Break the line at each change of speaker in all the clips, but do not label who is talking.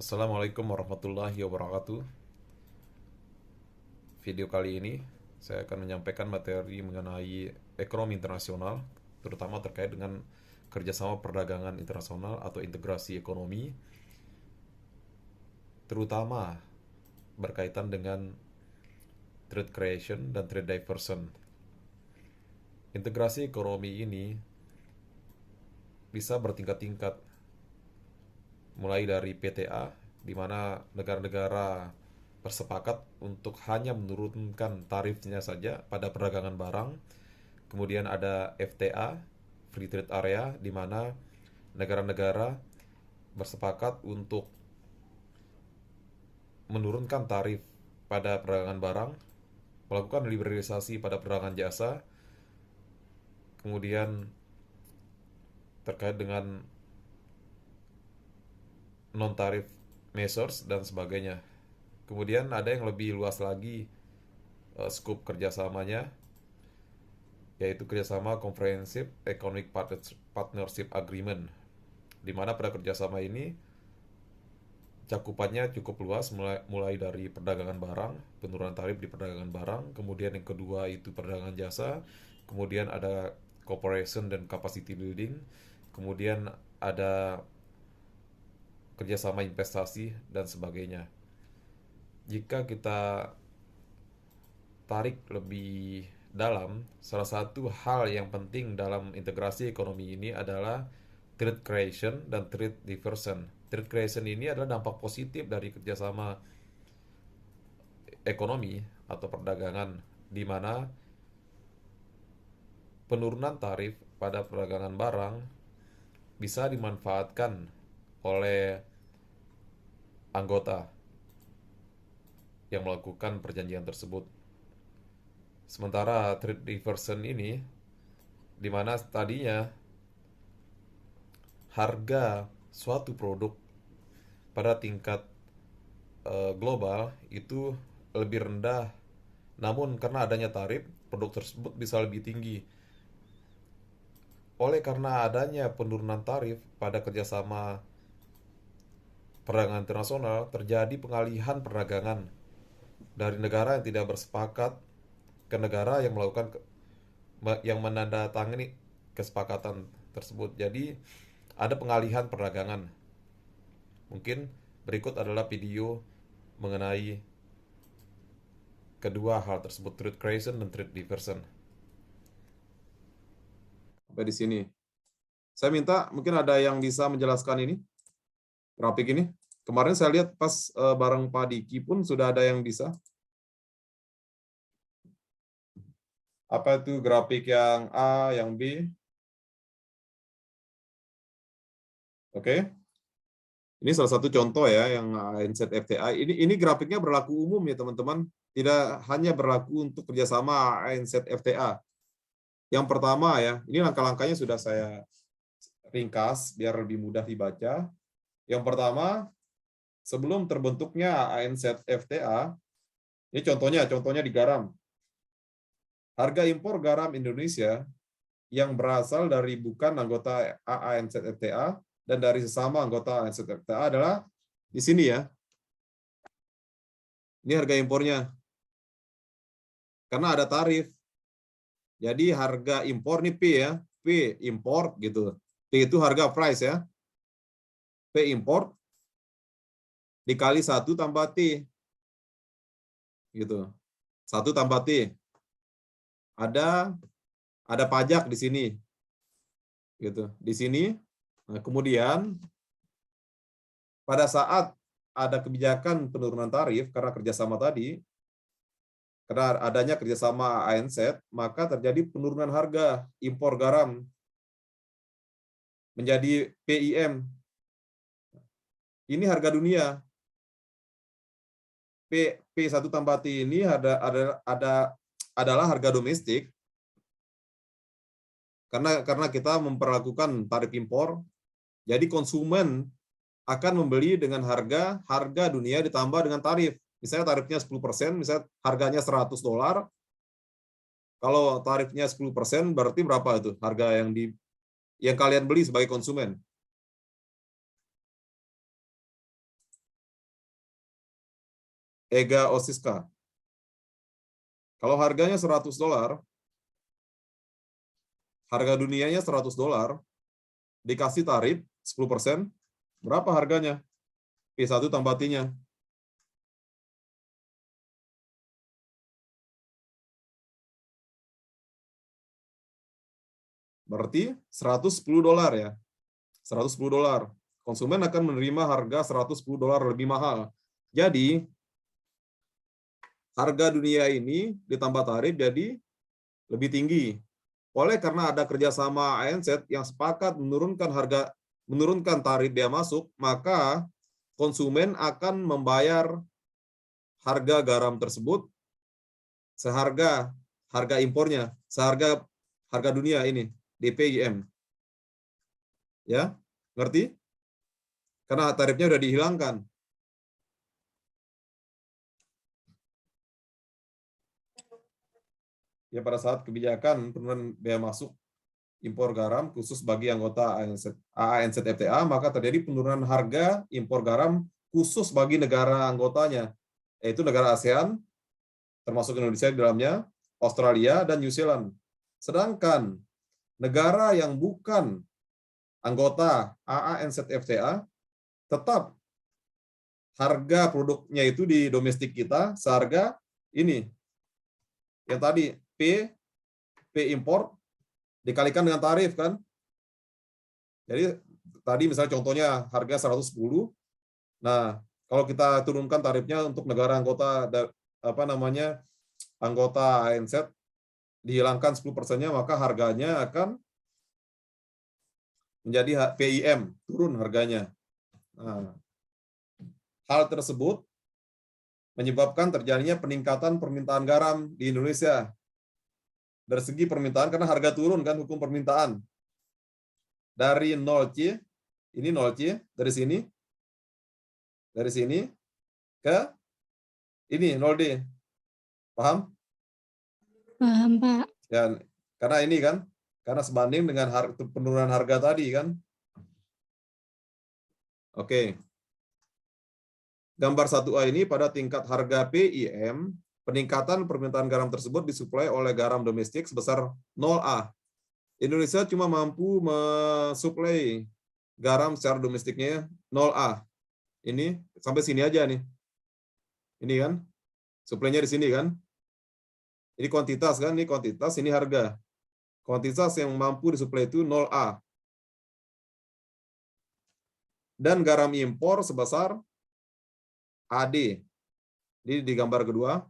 Assalamualaikum warahmatullahi wabarakatuh. Video kali ini saya akan menyampaikan materi mengenai ekonomi internasional, terutama terkait dengan kerjasama perdagangan internasional atau integrasi ekonomi, terutama berkaitan dengan trade creation dan trade diversion. Integrasi ekonomi ini bisa bertingkat-tingkat, mulai dari PTA, di mana negara-negara bersepakat untuk hanya menurunkan tarifnya saja pada perdagangan barang. Kemudian ada FTA, Free Trade Area, di mana negara-negara bersepakat untuk menurunkan tarif pada perdagangan barang, melakukan liberalisasi pada perdagangan jasa, kemudian terkait dengan non-tarif measures dan sebagainya. Kemudian ada yang lebih luas lagi skop kerjasamanya, yaitu kerjasama Comprehensive Economic Partnership Agreement, di mana pada kerjasama ini cakupannya cukup luas, mulai dari perdagangan barang, penurunan tarif di perdagangan barang, kemudian yang kedua itu perdagangan jasa, kemudian ada cooperation dan capacity building, kemudian ada kerjasama investasi dan sebagainya. Jika kita tarik lebih dalam, salah satu hal yang penting dalam integrasi ekonomi ini adalah trade creation dan trade diversion. Trade creation ini adalah dampak positif dari kerjasama ekonomi atau perdagangan, di mana penurunan tarif pada perdagangan barang bisa dimanfaatkan oleh anggota yang melakukan perjanjian tersebut. Sementara trade diversion ini, di mana tadinya harga suatu produk pada tingkat global itu lebih rendah, namun karena adanya tarif, produk tersebut bisa lebih tinggi. Oleh karena adanya penurunan tarif pada kerjasama perdagangan internasional, terjadi pengalihan perdagangan dari negara yang tidak bersepakat ke negara yang melakukan yang menandatangani kesepakatan tersebut. Jadi ada pengalihan perdagangan. Mungkin berikut adalah video mengenai kedua hal tersebut, trade creation dan trade diversion. Sampai di sini. Saya minta mungkin ada yang bisa menjelaskan ini, grafik ini. Kemarin saya lihat pas bareng Pak Diki pun sudah ada yang bisa. Apa itu grafik yang A, yang B? Oke. Ini salah satu contoh ya yang ANZ FTA. Ini grafiknya berlaku umum ya teman-teman. Tidak hanya berlaku untuk kerjasama ANZ FTA. Yang pertama ya, ini langkah-langkahnya sudah saya ringkas biar lebih mudah dibaca. Yang pertama, sebelum terbentuknya ANZ FTA, ini contohnya di garam. Harga impor garam Indonesia yang berasal dari bukan anggota ANZ FTA dan dari sesama anggota ANZ FTA adalah di sini ya. Ini harga impornya. Karena ada tarif. Jadi harga impor nih P ya. P import gitu. P itu harga price ya. P import dikali 1 tambah T. Gitu. 1 tambah T. Ada pajak di sini. Gitu. Di sini. Nah, kemudian pada saat ada kebijakan penurunan tarif karena kerjasama tadi, karena adanya kerjasama ANZ, maka terjadi penurunan harga impor garam menjadi PIM. Ini harga dunia. P1 tambah T ini adalah harga domestik karena kita memperlakukan tarif impor. Jadi konsumen akan membeli dengan harga dunia ditambah dengan tarif. Misalnya tarifnya 10%, misalnya harganya $100. Kalau tarifnya 10%, berarti berapa itu harga yang kalian beli sebagai konsumen? Ega Osiska. Kalau harganya $100, harga dunianya $100, dikasih tarif 10%, berapa harganya? P1 tambah T-nya. Berarti $110 ya. $110. Konsumen akan menerima harga $110 lebih mahal. Jadi, harga dunia ini ditambah tarif jadi lebih tinggi. Oleh karena ada kerjasama ANZ yang sepakat menurunkan tarif bea masuk, maka konsumen akan membayar harga garam tersebut seharga harga impornya, seharga harga dunia ini, DPIM. Ya, ngerti? Karena tarifnya sudah dihilangkan. Ya, pada saat kebijakan penurunan bea masuk impor garam khusus bagi anggota ANZ-FTA, maka terjadi penurunan harga impor garam khusus bagi negara anggotanya, yaitu negara ASEAN, termasuk Indonesia di dalamnya, Australia, dan New Zealand. Sedangkan negara yang bukan anggota ANZ-FTA, tetap harga produknya itu di domestik kita seharga ini. Yang tadi, P impor dikalikan dengan tarif kan. Jadi tadi misalnya contohnya harga 110. Nah, kalau kita turunkan tarifnya untuk negara anggota anggota ANZ dihilangkan 10%-nya, maka harganya akan menjadi PIM, turun harganya. Nah, hal tersebut menyebabkan terjadinya peningkatan permintaan garam di Indonesia. Dari segi permintaan, karena harga turun kan, hukum permintaan. Dari 0C, ini 0C, dari sini ke ini 0D. Paham?
Paham, Pak.
Ya, karena ini kan, karena sebanding dengan penurunan harga tadi kan. Oke. Gambar 1A ini pada tingkat harga PIM, peningkatan permintaan garam tersebut disuplai oleh garam domestik sebesar 0A. Indonesia cuma mampu mensuplai garam secara domestiknya 0A. Ini sampai sini aja nih. Ini kan, suplainya di sini kan. Ini kuantitas kan, ini kuantitas, ini harga. Kuantitas yang mampu disuplai itu 0A. Dan garam impor sebesar AD. Ini di gambar kedua.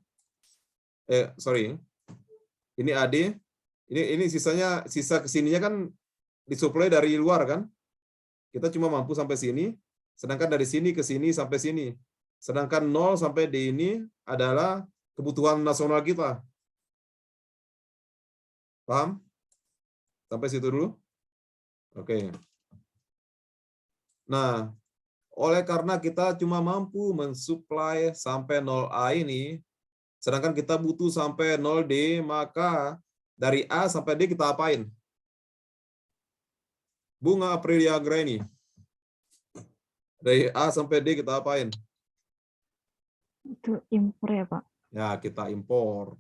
Ini AD. Ini sisa kesininya kan disuplai dari luar kan. Kita cuma mampu sampai sini. Sedangkan dari sini ke sini sampai sini. Sedangkan 0 sampai D ini adalah kebutuhan nasional kita. Paham? Sampai situ dulu? Oke. Nah, oleh karena kita cuma mampu mensuplai sampai 0A ini, sedangkan kita butuh sampai 0D, maka dari A sampai D kita apain? Bunga Aprilia Graini. Dari A sampai D kita apain?
Itu impor ya, Pak?
Ya, kita impor.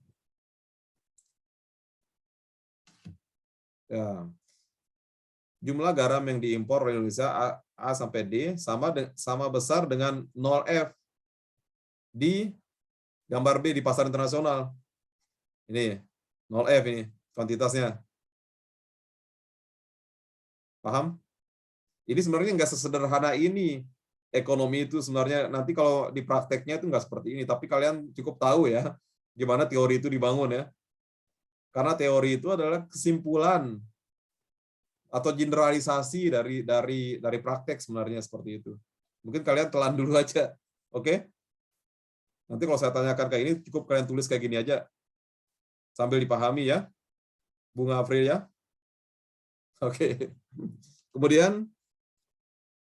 Ya. Jumlah garam yang diimpor oleh Indonesia A sampai D sama besar dengan 0F di gambar B di pasar internasional. Ini 0F ini kuantitasnya. Paham? Ini sebenarnya nggak sesederhana ini. Ekonomi itu sebenarnya nanti kalau di prakteknya itu nggak seperti ini. Tapi kalian cukup tahu ya gimana teori itu dibangun ya. Karena teori itu adalah kesimpulan atau generalisasi dari praktek sebenarnya seperti itu. Mungkin kalian telan dulu aja. Oke? Nanti kalau saya tanyakan kayak ini, cukup kalian tulis kayak gini aja. Sambil dipahami ya. Bunga April ya. Oke. Kemudian,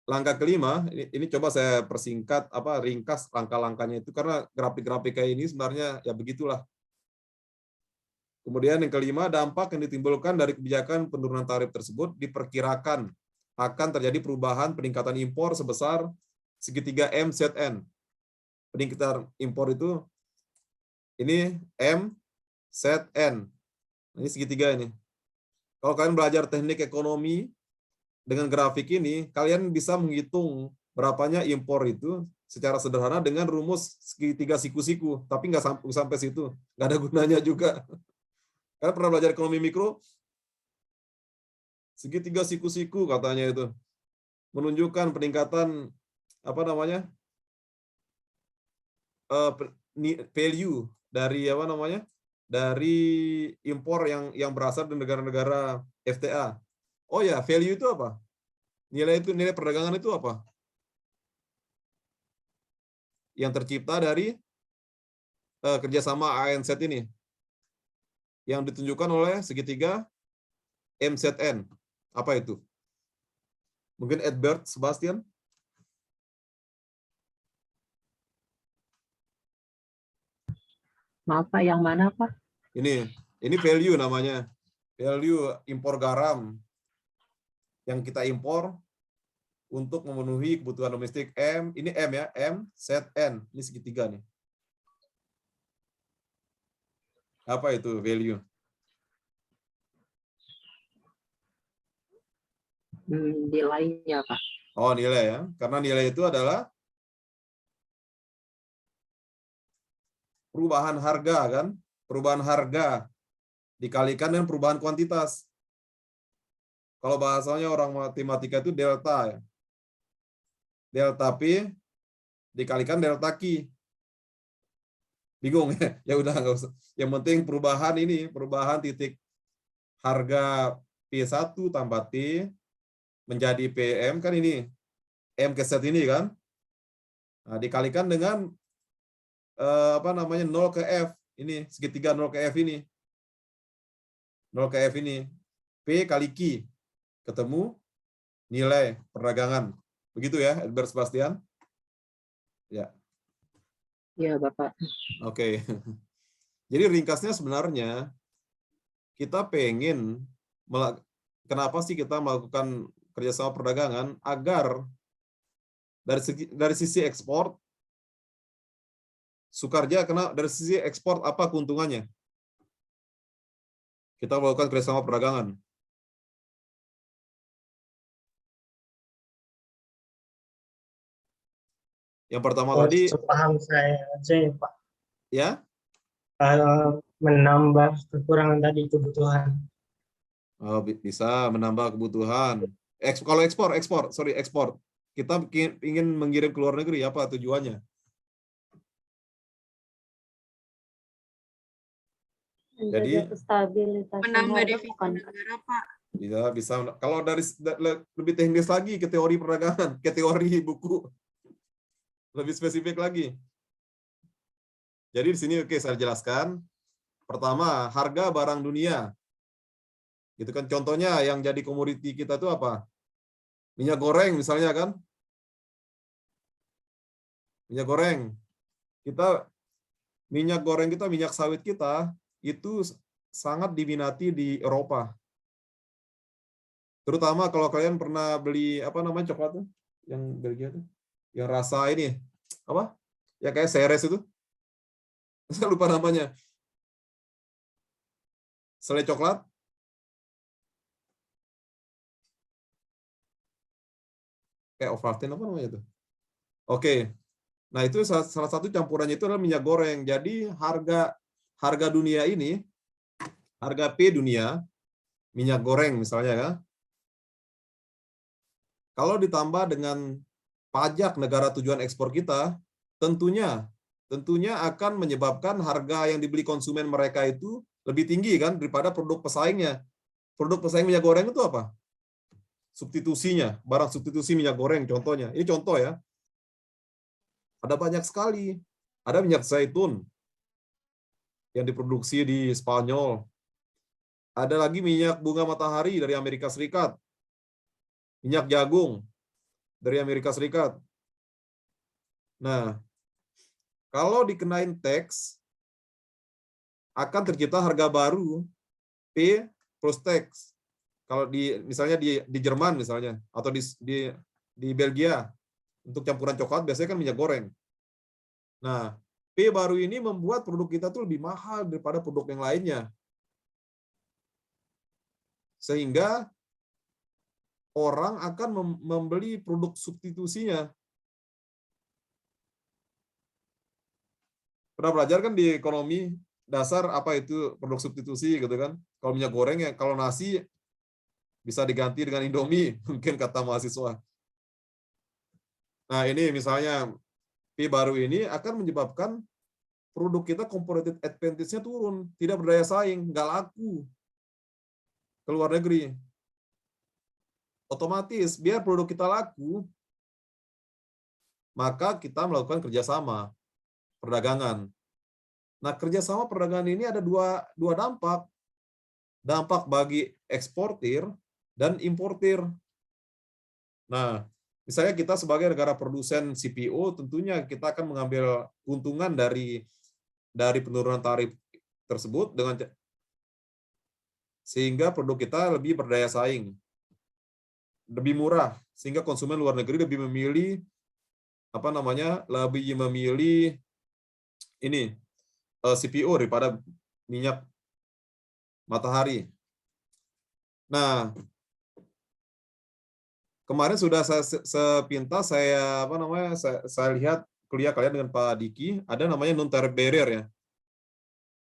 langkah kelima, ini coba saya persingkat, ringkas langkah-langkahnya itu, karena grafik-grafik kayak ini sebenarnya ya begitulah. Kemudian yang kelima, dampak yang ditimbulkan dari kebijakan penurunan tarif tersebut diperkirakan akan terjadi perubahan peningkatan impor sebesar segitiga MZN. peningkatan impor itu ini M, Z, N. Ini segitiga ini. Kalau kalian belajar teknik ekonomi dengan grafik ini, kalian bisa menghitung berapanya impor itu secara sederhana dengan rumus segitiga siku-siku. Tapi nggak sampai situ. Nggak ada gunanya juga. Kalian pernah belajar ekonomi mikro? Segitiga siku-siku katanya itu. Menunjukkan peningkatan apa namanya? Value dari apa namanya? Dari impor yang berasal dari negara-negara FTA. Oh ya, value itu apa? Nilai perdagangan itu apa? Yang tercipta dari kerjasama ANZ ini. Yang ditunjukkan oleh segitiga MZN. Apa itu? Mungkin Edbert, Sebastian?
Maaf Pak, yang mana Pak?
Ini value namanya. Value impor garam yang kita impor untuk memenuhi kebutuhan domestik M. Ini M ya, M, Z, N. Ini segitiga nih. Apa itu value?
Nilainya Pak.
Oh, nilai ya. Karena nilai itu adalah perubahan harga kan? Perubahan harga dikalikan dengan perubahan kuantitas. Kalau bahasanya orang matematika itu delta ya. Delta P dikalikan delta Q. Bingung ya? Ya udah nggak usah. Yang penting perubahan titik harga P1 tambah T menjadi PM kan ini. M ke Z ini kan. Nah, dikalikan dengan apa namanya 0 ke F. Ini segitiga 0 ke F ini. 0 ke F ini. P kali Q. Ketemu nilai perdagangan. Begitu ya, Edbert Sebastian? Ya.
Iya, Bapak.
Oke. Jadi ringkasnya sebenarnya kita pengen kenapa sih kita melakukan kerjasama perdagangan agar dari sisi ekspor Sukarja dari sisi ekspor apa keuntungannya? Kita melakukan kerjasama perdagangan. Yang pertama tadi,
sepaham saya aja ya Pak,
ya,
menambah kekurangan tadi kebutuhan.
bisa menambah kebutuhan. Kalau ekspor. Kita ingin mengirim ke luar negeri, apa tujuannya? Jadi
menambah devisa negara, Pak.
Bisa. Kalau dari lebih teknis lagi ke teori perdagangan, ke teori buku. Lebih spesifik lagi. Jadi di sini oke saya jelaskan. Pertama, harga barang dunia. Gitu kan contohnya yang jadi komoditi kita itu apa? Minyak goreng misalnya kan? Minyak goreng. Minyak sawit kita itu sangat diminati di Eropa. Terutama kalau kalian pernah beli apa namanya coklat tuh? Yang Belgia tuh. Yang rasa ini apa? Ya kayak Ceres itu. Saya lupa namanya. Selai coklat. Kayak Ovaltine apa namanya itu? Oke. Nah, itu salah satu campurannya itu adalah minyak goreng. Jadi harga dunia ini, harga P dunia, minyak goreng misalnya kan. Kalau ditambah dengan pajak negara tujuan ekspor kita, tentunya akan menyebabkan harga yang dibeli konsumen mereka itu lebih tinggi kan daripada produk pesaingnya. Produk pesaing minyak goreng itu apa? Substitusinya, barang substitusi minyak goreng contohnya. Ini contoh ya. Ada banyak sekali. Ada minyak zaitun yang diproduksi di Spanyol. Ada lagi minyak bunga matahari dari Amerika Serikat. Minyak jagung dari Amerika Serikat. Nah, kalau dikenain tax, akan tercipta harga baru P plus tax. Kalau misalnya di Jerman misalnya atau di Belgia untuk campuran coklat biasanya kan minyak goreng. Nah, P baru ini membuat produk kita tuh lebih mahal daripada produk yang lainnya. Sehingga orang akan membeli produk substitusinya. Pernah belajar kan di ekonomi dasar apa itu produk substitusi gitu kan? Kalau minyak goreng ya, kalau nasi bisa diganti dengan Indomie, mungkin kata mahasiswa. Nah, ini misalnya P baru ini akan menyebabkan produk kita competitive advantage-nya turun, tidak berdaya saing, nggak laku ke luar negeri. Otomatis, biar produk kita laku, maka kita melakukan kerjasama perdagangan. Nah, kerjasama perdagangan ini ada dua dampak. Dampak bagi eksportir dan importir. Nah, misalnya kita sebagai negara produsen CPO, tentunya kita akan mengambil keuntungan dari penurunan tarif tersebut sehingga produk kita lebih berdaya saing, lebih murah, sehingga konsumen luar negeri lebih memilih ini CPO daripada minyak matahari. Nah, kemarin sudah sepintas saya lihat kuliah kalian dengan Pak Diki, ada namanya non tariff barrier ya.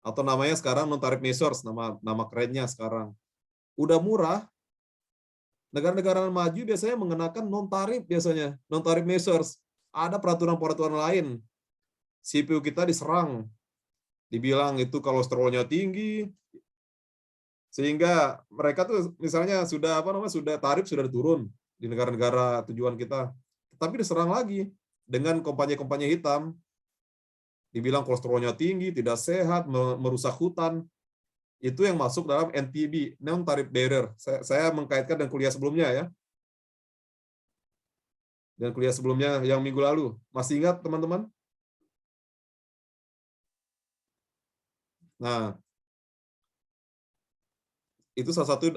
Atau namanya sekarang non tariff measures, nama kerennya sekarang. Udah murah, negara-negara maju biasanya mengenakan non tarif biasanya, non tarif measures. Ada peraturan-peraturan lain. CPU kita diserang, dibilang itu kolesterolnya tinggi, sehingga mereka tuh misalnya sudah tarif sudah turun di negara-negara tujuan kita, tapi diserang lagi dengan kompanya-kompanya hitam, dibilang kolesterolnya tinggi, tidak sehat, merusak hutan. Itu yang masuk dalam NTB, non tarif barrier. Saya mengkaitkan dengan kuliah sebelumnya ya, dan kuliah sebelumnya yang minggu lalu. Masih ingat teman-teman? Nah, itu salah satu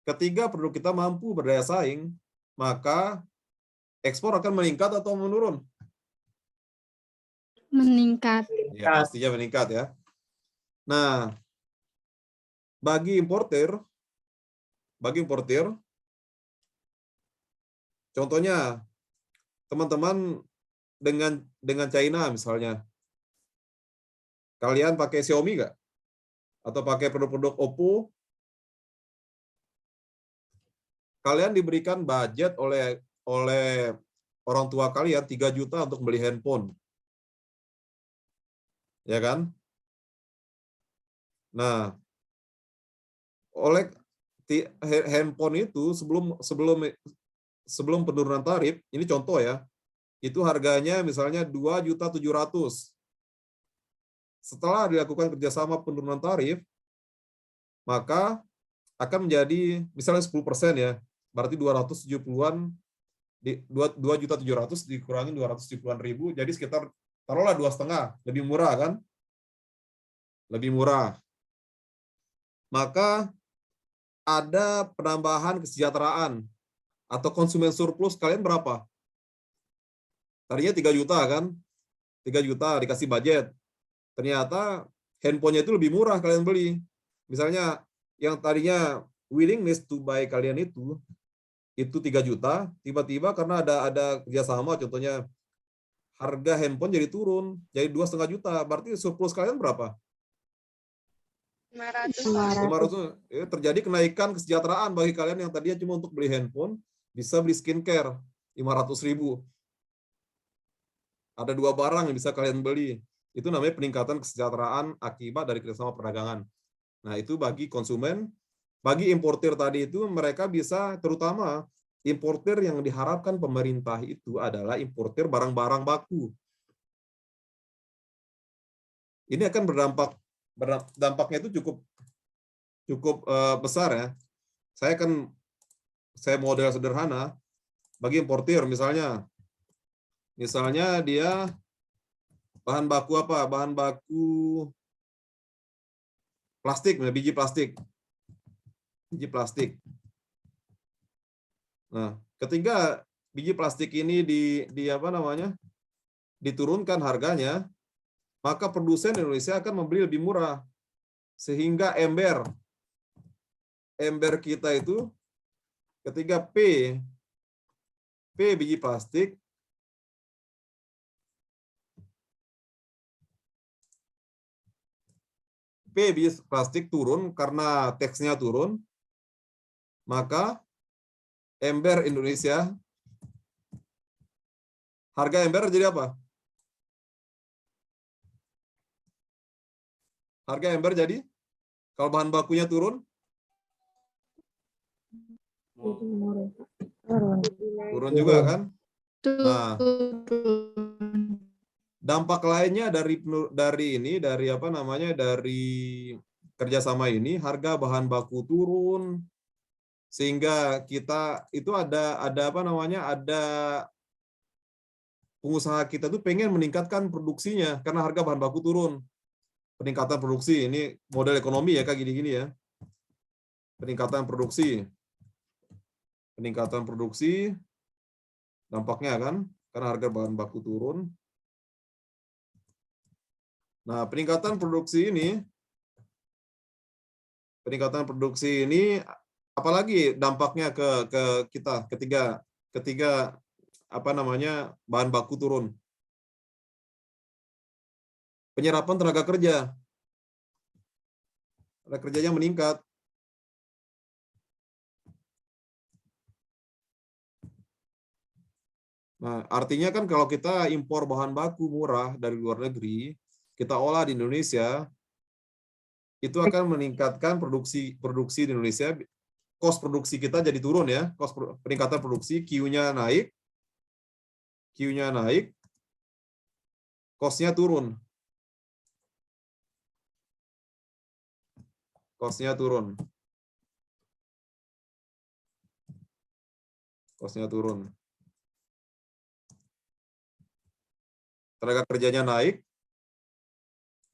ketiga produk kita mampu berdaya saing, maka ekspor akan meningkat atau menurun?
Meningkat.
Ya, pastinya meningkat ya. Nah, bagi importir, contohnya teman-teman dengan China misalnya, kalian pakai Xiaomi nggak? Atau pakai produk-produk Oppo? Kalian diberikan budget oleh orang tua kalian 3 juta untuk beli handphone. Ya kan? Nah, oleh handphone itu sebelum penurunan tarif, ini contoh ya, itu harganya misalnya 2.700.000. Setelah dilakukan kerjasama penurunan tarif, maka akan menjadi misalnya 10% ya, berarti 270-an, 2.700.000 dikurangi 270.000, jadi sekitar taruhlah 2,5, lebih murah kan? Lebih murah. Maka ada penambahan kesejahteraan atau konsumen surplus kalian berapa? Tadinya 3 juta kan? 3 juta dikasih budget. Ternyata handphonenya itu lebih murah kalian beli. Misalnya yang tadinya willingness to buy kalian itu 3 juta, tiba-tiba karena ada kerjasama, contohnya harga handphone jadi turun, jadi 2,5 juta. Berarti surplus kalian berapa? 500. Ya, terjadi kenaikan kesejahteraan bagi kalian yang tadinya cuma untuk beli handphone, bisa beli skincare 500.000. Ada 2 barang yang bisa kalian beli. Itu namanya peningkatan kesejahteraan akibat dari kerjasama perdagangan. Nah, itu bagi konsumen. Bagi importir tadi itu, mereka bisa, terutama importir yang diharapkan pemerintah itu adalah importir barang-barang baku. Ini akan dampaknya itu cukup besar ya. Saya model sederhana bagi importir, misalnya dia bahan baku apa? Bahan baku plastik, biji plastik. Nah, ketika biji plastik ini diturunkan harganya, maka produsen Indonesia akan membeli lebih murah. Sehingga ember kita itu ketika P biji plastik turun karena teksnya turun, maka ember Indonesia, harga ember jadi apa? Harga ember jadi, kalau bahan bakunya turun,
Jadi murah, Pak. Turun.
turun juga kan? Nah, dampak lainnya dari apa namanya, dari kerjasama ini, harga bahan baku turun, sehingga kita itu ada apa namanya, ada pengusaha kita tuh pengen meningkatkan produksinya karena harga bahan baku turun. Peningkatan produksi, ini model ekonomi ya kayak gini-gini ya. Peningkatan produksi, dampaknya kan karena harga bahan baku turun. Nah, peningkatan produksi ini apalagi dampaknya ke kita ketika apa namanya, bahan baku turun. Penyerapan tenaga kerja. Tenaga kerjanya meningkat. Nah, artinya kan kalau kita impor bahan baku murah dari luar negeri, kita olah di Indonesia, itu akan meningkatkan produksi di Indonesia. Cost produksi kita jadi turun ya, peningkatan produksi, Q-nya naik, cost-nya turun. Cost-nya turun. Tenaga kerjanya naik,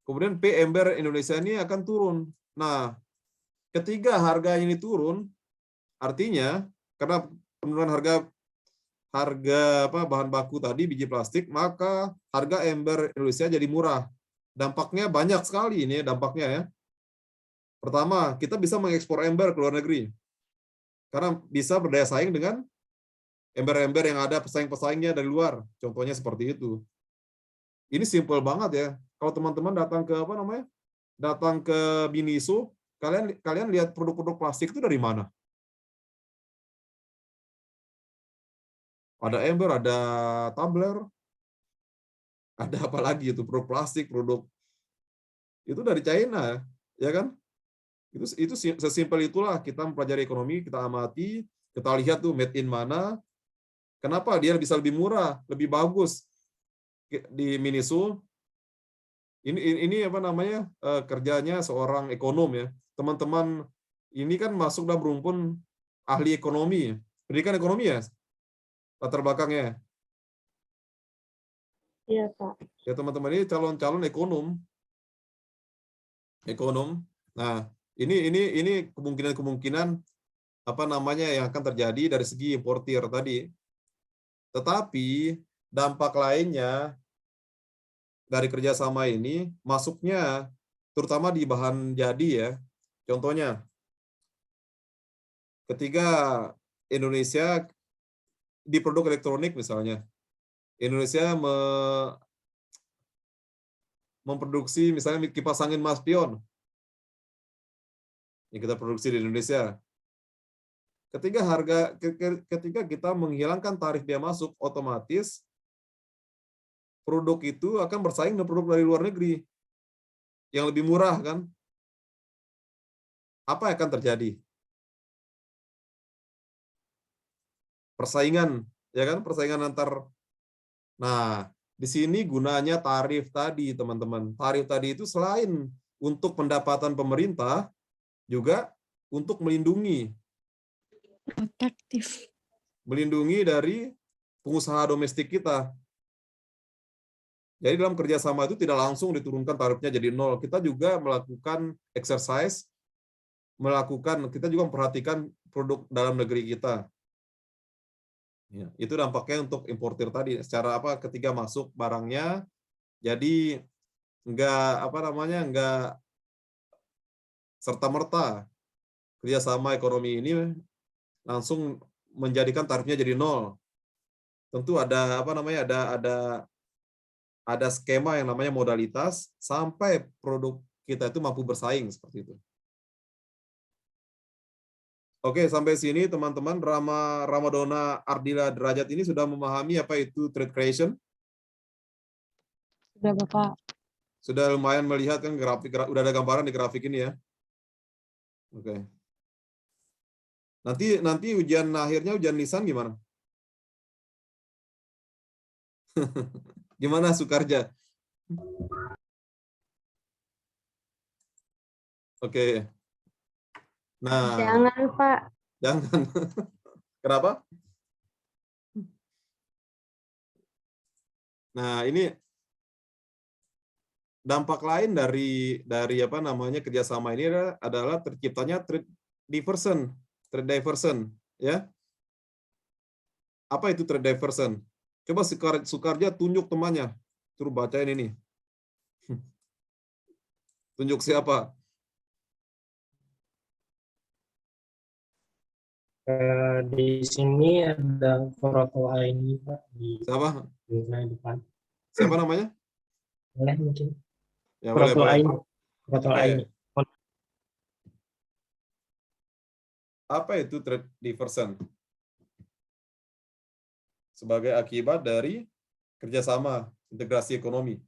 kemudian P ember Indonesia ini akan turun. Nah, ketika harga ini turun, artinya karena penurunan harga bahan baku tadi, biji plastik, maka harga ember Indonesia jadi murah. Dampaknya banyak sekali ini dampaknya ya. Pertama, kita bisa mengekspor ember ke luar negeri. Karena bisa berdaya saing dengan ember-ember yang ada pesaing-pesaingnya dari luar. Contohnya seperti itu. Ini simple banget ya. Kalau teman-teman datang ke datang ke Binisu, kalian lihat produk-produk plastik itu dari mana? Ada ember, ada tumbler, ada apa lagi itu, produk plastik, produk itu dari China, ya kan? Itu sesimpel itulah, kita mempelajari ekonomi, kita amati, kita lihat tuh made in mana, kenapa dia bisa lebih murah, lebih bagus di Miniso. Ini apa namanya, kerjanya seorang ekonom ya. Teman-teman ini kan masuk dalam rumpun ahli ekonomi, pendidikan ekonomi ya, latar belakangnya.
Iya, Pak.
Ya teman-teman ini calon-calon ekonom. Nah, ini kemungkinan apa namanya yang akan terjadi dari segi importir tadi. Tetapi dampak lainnya dari kerjasama ini masuknya terutama di bahan jadi ya. Contohnya, ketika Indonesia di produk elektronik misalnya, Indonesia memproduksi misalnya kipas angin Mas Pion yang kita produksi di Indonesia. Ketika kita menghilangkan tarif biaya masuk, otomatis produk itu akan bersaing dengan produk dari luar negeri yang lebih murah kan? Apa yang akan terjadi? Persaingan, ya kan? Persaingan antar. Nah, di sini gunanya tarif tadi, teman-teman. Tarif tadi itu selain untuk pendapatan pemerintah, juga untuk melindungi dari pengusaha domestik kita. Jadi dalam kerjasama itu tidak langsung diturunkan tarifnya jadi nol. Kita juga melakukan exercise, kita juga memperhatikan produk dalam negeri kita. Ya, itu dampaknya untuk importir tadi. Secara apa? Ketika masuk barangnya, jadi nggak serta merta kerjasama ekonomi ini langsung menjadikan tarifnya jadi nol. Tentu ada skema yang namanya modalitas sampai produk kita itu mampu bersaing seperti itu. Oke, sampai sini teman-teman, Ramadona Ardila Derajat ini sudah memahami apa itu trade creation.
Sudah Bapak.
Sudah lumayan melihat kan grafik, udah ada gambaran di grafik ini ya. Oke. Nanti ujian akhirnya, ujian lisan gimana? Gimana Sukarja? Oke. Nah,
Jangan Pak.
jangan. Kenapa? Nah, ini dampak lain dari apa namanya kerjasama ini adalah terciptanya trade diversion, ya. Apa itu trade diversion? Coba Sukarja tunjuk temannya, suruh bacain ini. Tunjuk siapa?
Di sini ada foto ini Pak di
Siapa?
depan.
Siapa namanya?
Boleh mungkin.
Ya, boleh,
Foto
boleh.
ini. Foto
Oke.
ini.
Apa itu trade diversion? Sebagai akibat dari kerjasama integrasi ekonomi.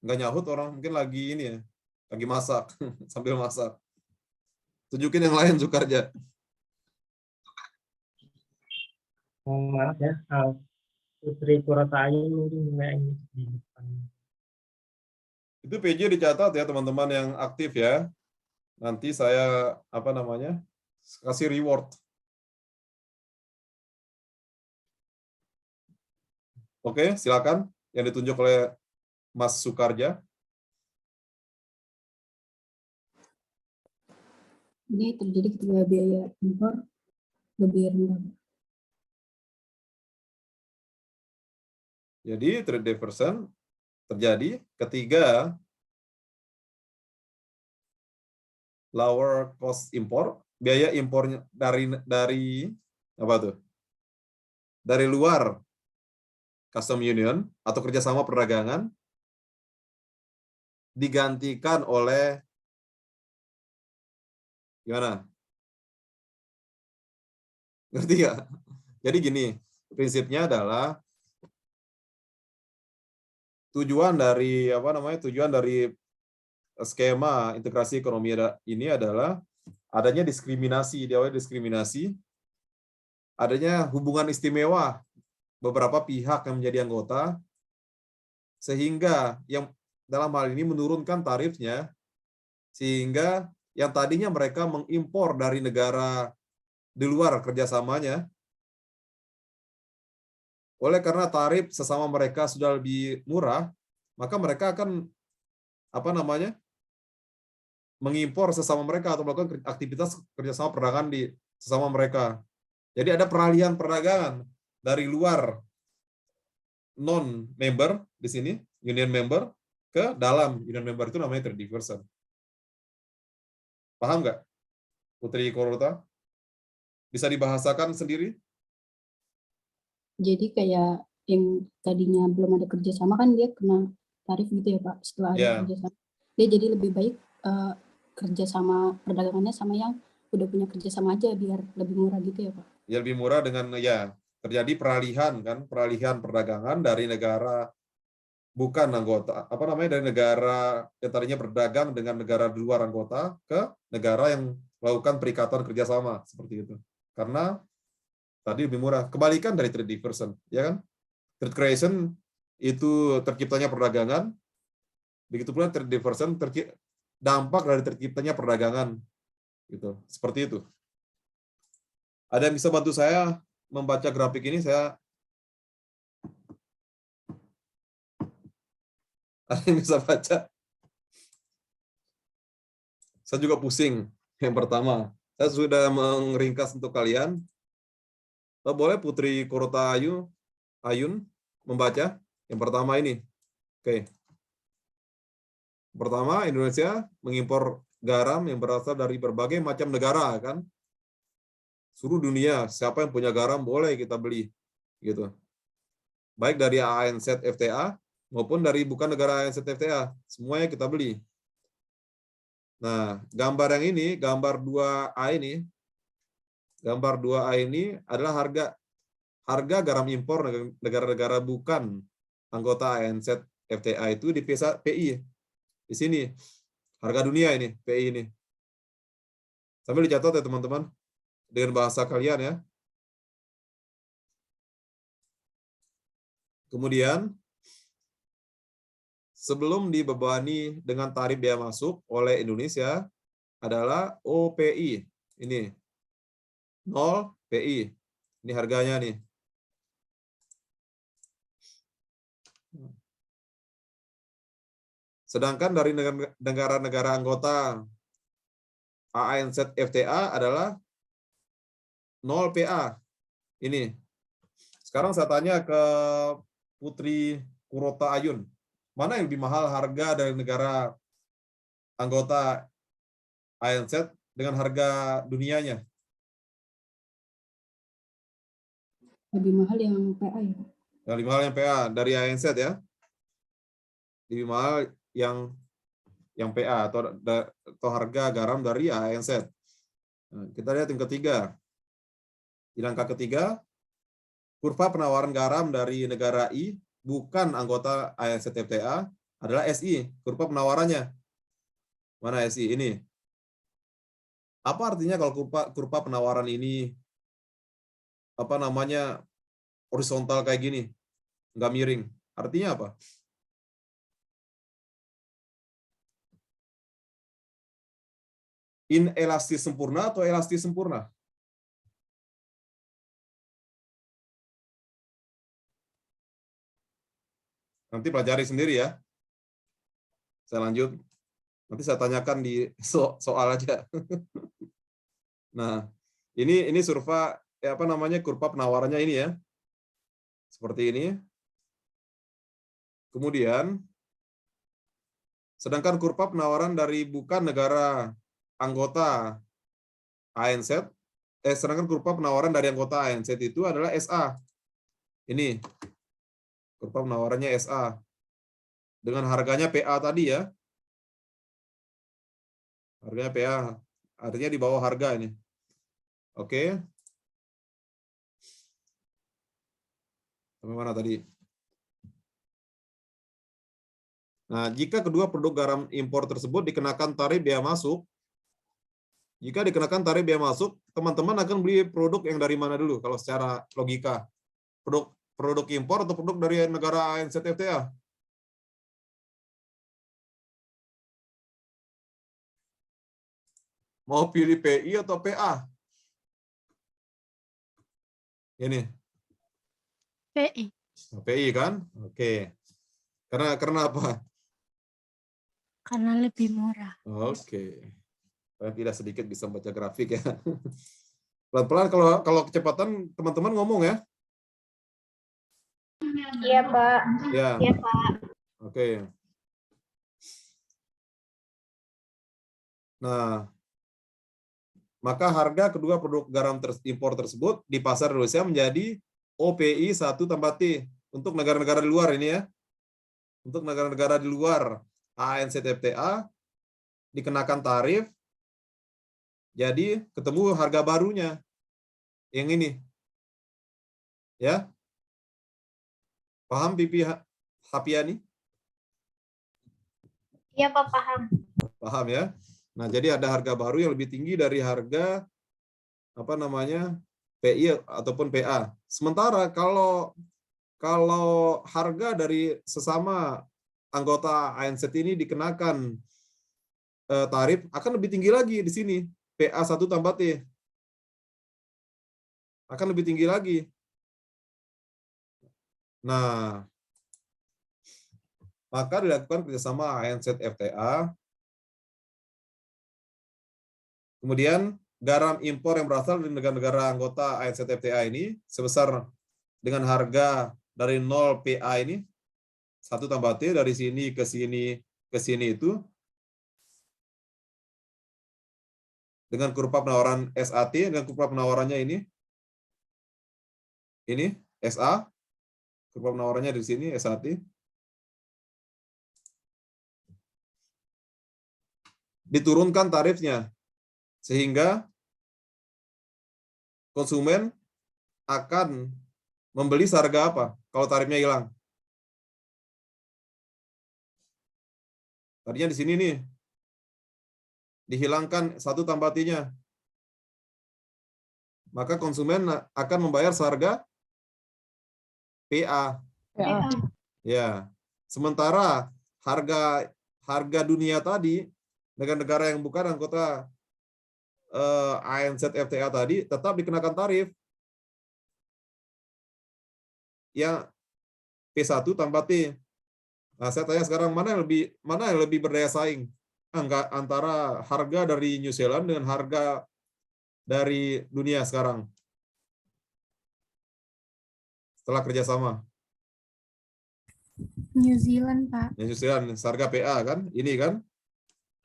Nggak nyahut orang, mungkin lagi ini ya, lagi masak, sambil masak. Tunjukin yang lain, Sukarja.
Maaf ya. Putri Purwotayani mungkin ini di depan.
Itu PJ dicatat ya teman-teman yang aktif ya. Nanti saya apa namanya kasih reward. Oke, silakan yang ditunjuk oleh Mas Sukarja.
Ini terjadi ketika biaya impor lebih rendah.
Jadi trade diversion terjadi ketika lower cost impor, biaya impornya dari apa tuh? Dari luar custom union atau kerjasama perdagangan digantikan oleh gimana? Ngerti nggak? Jadi gini, prinsipnya adalah tujuan dari skema integrasi ekonomi ini adalah adanya diskriminasi, adanya hubungan istimewa beberapa pihak yang menjadi anggota, sehingga yang dalam hal ini menurunkan tarifnya, sehingga yang tadinya mereka mengimpor dari negara di luar kerjasamanya, oleh karena tarif sesama mereka sudah lebih murah, maka mereka akan mengimpor sesama mereka atau melakukan aktivitas kerjasama perdagangan di sesama mereka. Jadi ada peralihan perdagangan dari luar non-member di sini, union member, ke dalam union member, itu namanya trade diversion. Paham nggak, Putri Korota? Bisa dibahasakan sendiri?
Jadi kayak yang tadinya belum ada kerjasama kan dia kena tarif gitu ya Pak. Setelah ada kerjasama, dia jadi lebih baik kerjasama perdagangannya sama yang udah punya kerjasama aja biar lebih murah gitu ya Pak.
Ya lebih murah dengan terjadi peralihan perdagangan dari negara bukan anggota, dari negara yang tadinya berdagang dengan negara di luar anggota ke negara yang melakukan perikatan kerjasama seperti itu. Karena tadi lebih murah. Kebalikan dari trade diversion, ya kan? Trade creation itu terciptanya perdagangan, begitu pula trade diversion dampak dari terciptanya perdagangan, gitu. Seperti itu. Ada yang bisa bantu saya membaca grafik ini? Ada yang bisa baca? Saya juga pusing. Yang pertama, saya sudah meringkas untuk kalian. Boleh Putri Kurota Ayun membaca yang pertama ini. Oke. Pertama, Indonesia mengimpor garam yang berasal dari berbagai macam negara, kan? Seluruh dunia, siapa yang punya garam boleh kita beli, gitu. Baik dari ANZ FTA maupun dari bukan negara ANZ FTA, semuanya kita beli. Nah, gambar yang ini, gambar 2A ini, gambar 2A ini adalah harga garam impor negara-negara bukan anggota ANZ FTA itu di PI. Di sini, harga dunia ini, PI ini. Sambil dicatat ya teman-teman, dengan bahasa kalian ya. Kemudian, sebelum dibebani dengan tarif bea masuk oleh Indonesia adalah OPI. Ini, 0 PI. Ini harganya nih. Sedangkan dari negara-negara anggota ANZ FTA adalah 0 PA. Ini. Sekarang saya tanya ke Putri Kurota Ayun. Mana yang lebih mahal harga dari negara anggota ANZ dengan harga dunianya?
Lebih mahal yang PA ya.
Yang lebih mahal yang PA dari ANZ ya. Lebih mahal yang PA atau harga garam dari ANZ. Nah, kita lihat yang ketiga. Di langkah ketiga, kurva penawaran garam dari negara I bukan anggota ANZ FTA adalah SI. Kurva penawarannya. Mana SI ini? Apa artinya kalau kurva penawaran ini horizontal kayak gini, nggak miring? Artinya apa? Inelastis sempurna atau elastis sempurna? Nanti pelajari sendiri ya. Saya lanjut. Nanti saya tanyakan di soal aja. Nah, ini kurva penawarannya ini ya. Seperti ini. Kemudian sedangkan kurva penawaran dari bukan negara anggota ANZ, sedangkan kurva penawaran dari anggota ANZ itu adalah SA. Ini kurva penawarannya SA dengan harganya PA tadi ya. Harganya PA, artinya di bawah harga ini. Oke. Sampai mana tadi? Nah, jika kedua produk garam impor tersebut dikenakan tarif bea masuk, jika dikenakan tarif bea masuk, teman-teman akan beli produk yang dari mana dulu kalau secara logika? Produk impor atau produk dari negara ANZ FTA? Mau pilih PI atau PA? Ini.
PI.
PI kan? Oke. Karena apa?
Karena lebih murah.
Oke. Tidak sedikit bisa baca grafik ya. Pelan-pelan kalau kecepatan teman-teman ngomong ya.
Iya, Pak.
Ya.
Iya, Pak.
Oke. Nah, maka harga kedua produk garam impor tersebut di pasar Indonesia menjadi OPI 1/T untuk negara-negara di luar ini ya. Untuk negara-negara di luar ANZ FTA dikenakan tarif, jadi ketemu harga barunya yang ini. Ya. Paham Pipi Hapiani?
Iya, Pak, paham.
Paham ya? Nah, jadi ada harga baru yang lebih tinggi dari harga PI ataupun PA. Sementara kalau harga dari sesama anggota ANZ ini dikenakan tarif akan lebih tinggi lagi di sini. PA 1/T. Akan lebih tinggi lagi. Nah, maka dilakukan kerjasama ANZ FTA Kemudian garam impor yang berasal dari negara-negara anggota ANZFTA ini sebesar dengan harga dari 0 PA ini 1 tambah T dari sini ke sini itu dengan kurva penawaran SAT, dengan kurva penawarannya ini SA, kurva penawarannya di sini SAT. Diturunkan tarifnya sehingga konsumen akan membeli seharga apa kalau tarifnya hilang? Tadinya di sini nih dihilangkan 1 tambah T-nya. Maka konsumen akan membayar seharga PA. Ya. Sementara harga dunia tadi negara-negara yang bukan anggota ANZFTA tadi tetap dikenakan tarif yang P1 tambah T. Nah, saya tanya sekarang mana yang lebih berdaya saing antara harga dari New Zealand dengan harga dari dunia sekarang setelah kerjasama.
New Zealand, Pak.
New Zealand harga PA kan, ini kan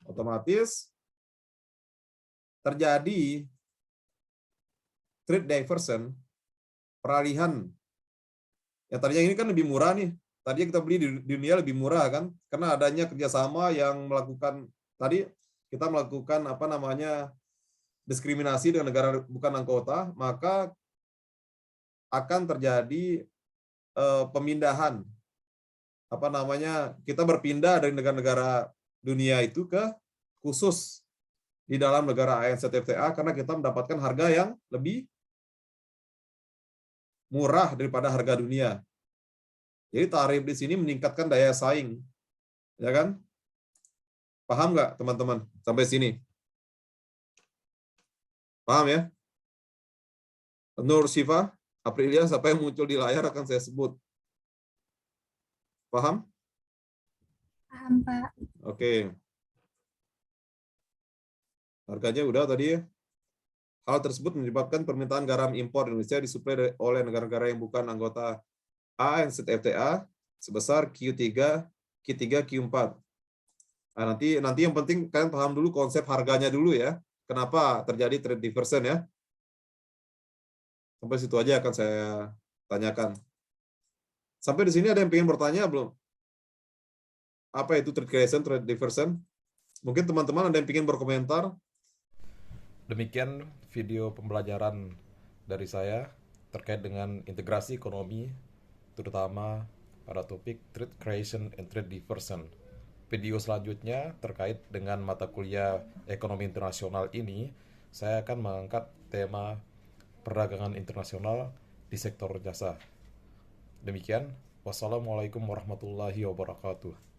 otomatis terjadi trade diversion, peralihan. Ya tadinya ini kan lebih murah nih. Tadinya kita beli di dunia lebih murah kan, karena adanya kerjasama yang melakukan tadi kita melakukan apa namanya diskriminasi dengan negara bukan anggota, maka akan terjadi pemindahan apa namanya kita berpindah dari negara-negara dunia itu ke khusus di dalam negara ANZFTA karena kita mendapatkan harga yang lebih murah daripada harga dunia. Jadi tarif di sini meningkatkan daya saing, ya kan? Paham nggak teman-teman sampai sini? Paham ya? Nur Syifa, Aprilia, siapa yang muncul di layar akan saya sebut. Paham?
Paham, Pak.
Oke. Harganya udah tadi ya. Hal tersebut menyebabkan permintaan garam impor Indonesia disuplai oleh negara-negara yang bukan anggota ANZFTA sebesar Q3, Q4. Nah, nanti yang penting kalian paham dulu konsep harganya dulu ya. Kenapa terjadi trade diversion ya? Sampai situ aja akan saya tanyakan. Sampai di sini ada yang ingin bertanya belum? Apa itu trade creation, trade diversion? Mungkin teman-teman ada yang ingin berkomentar.
Demikian video pembelajaran dari saya terkait dengan integrasi ekonomi, terutama pada topik trade creation and trade diversion. Video selanjutnya terkait dengan mata kuliah ekonomi internasional ini, saya akan mengangkat tema perdagangan internasional di sektor jasa. Demikian, wassalamualaikum warahmatullahi wabarakatuh.